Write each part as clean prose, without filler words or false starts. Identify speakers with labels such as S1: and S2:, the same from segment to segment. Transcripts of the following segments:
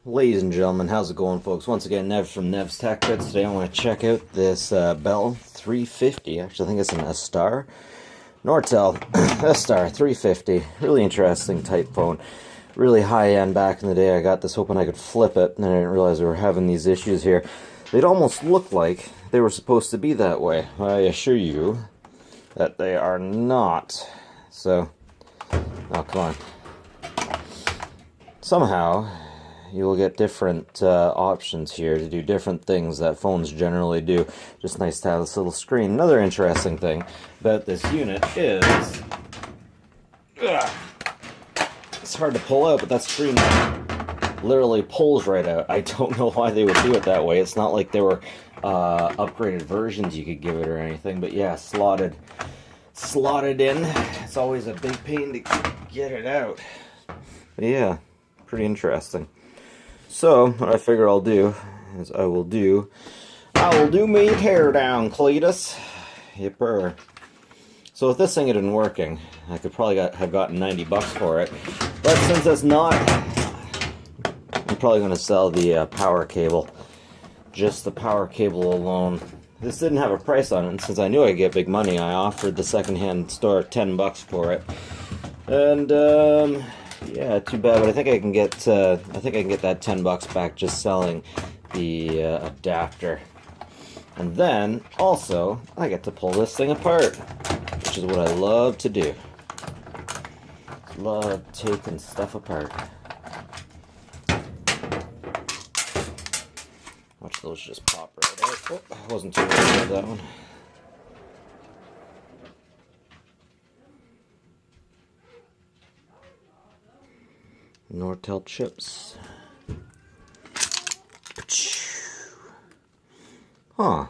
S1: Ladies and gentlemen, how's it going, folks? Once again, Nev from Nev's Tech Bits. Today I want to check out this Bell 350. Actually, I think it's an Aastra Nortel Aastra 350. Really interesting type phone. Really high-end back in the day. I got this hoping I could flip it, and I didn't realize we were having these issues here. They'd almost look like they were supposed to be that way. I assure you that they are not. So, oh, come on. Somehow you will get different options here to do different things that phones generally do. Just nice to have this little screen. Another interesting thing about this unit is it's hard to pull out, but that screen literally pulls right out. I don't know why they would do it that way. It's not like there were upgraded versions you could give it or anything, but yeah, slotted in. It's always a big pain to get it out. But yeah, pretty interesting. So, what I figure I'll do is I will do me teardown, Cletus. Yipper. So if this thing had been working, I could probably have gotten 90 bucks for it. But since it's not, I'm probably going to sell the power cable. Just the power cable alone. This didn't have a price on it, and since I knew I'd get big money, I offered the secondhand store 10 bucks for it. And yeah, too bad, but I think I can get that 10 bucks back just selling the adapter. And then also I get to pull this thing apart, which is what I love to do. Love taking stuff apart. Watch those just pop right out. Oh, I wasn't too worried about that one. Nortel chips. Huh.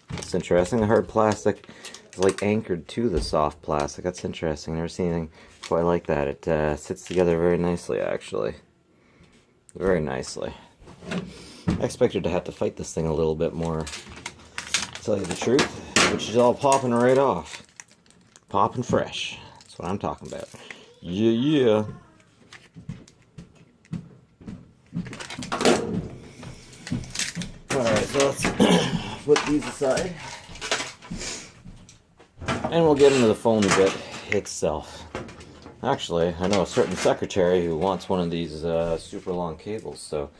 S1: That's interesting. The hard plastic is like anchored to the soft plastic. That's interesting. I've never seen anything quite like that. It sits together very nicely, actually. Very nicely. I expected to have to fight this thing a little bit more, to tell you the truth, which is all popping right off. Popping fresh. That's what I'm talking about. Yeah, yeah. Alright, so let's put these aside. And we'll get into the phone bit itself. Actually, I know a certain secretary who wants one of these super long cables, so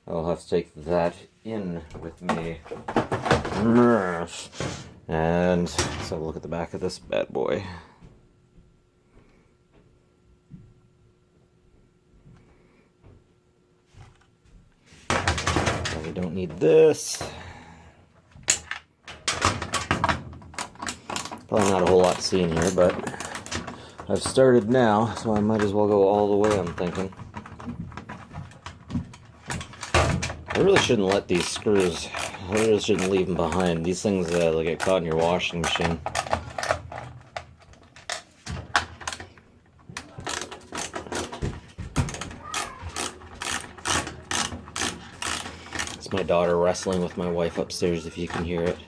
S1: I'll have to take that in with me. And let's have a look at the back of this bad boy. We don't need this. Probably not a whole lot to see in here, but I've started now, so I might as well go all the way, I'm thinking. I really shouldn't let these screws, I really shouldn't leave them behind. These things they'll get caught in your washing machine. It's my daughter wrestling with my wife upstairs, if you can hear it.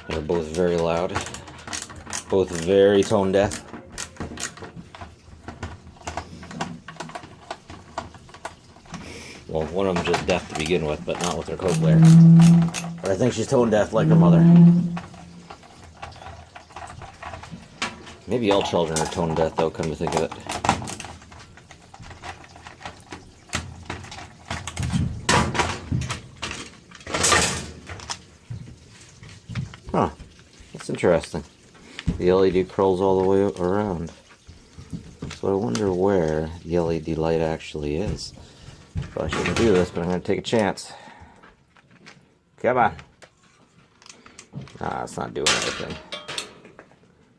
S1: They're both very loud. Both very tone deaf. Well, one of them just deaf to begin with, but not with her co-player. But I think she's tone deaf like her mother. Maybe all children are tone deaf, though, come to think of it. Huh. That's interesting. The LED curls all the way around. So I wonder where the LED light actually is. Probably shouldn't do this, but I'm going to take a chance. Come on. Ah, it's not doing anything.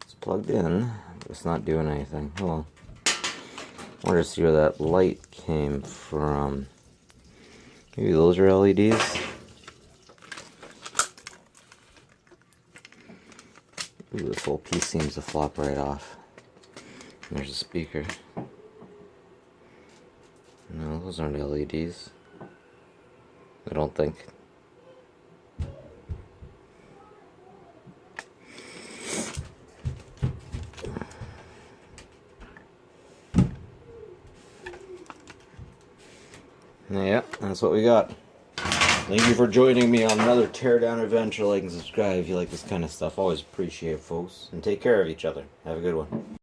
S1: It's plugged in, but it's not doing anything. Hold on. I wonder to see where that light came from. Maybe those are LEDs? Ooh, this whole piece seems to flop right off. And there's a speaker. No, those aren't LEDs. I don't think. Yeah, that's what we got. Thank you for joining me on another teardown adventure. Like and subscribe if you like this kind of stuff. Always appreciate it, folks. And take care of each other. Have a good one.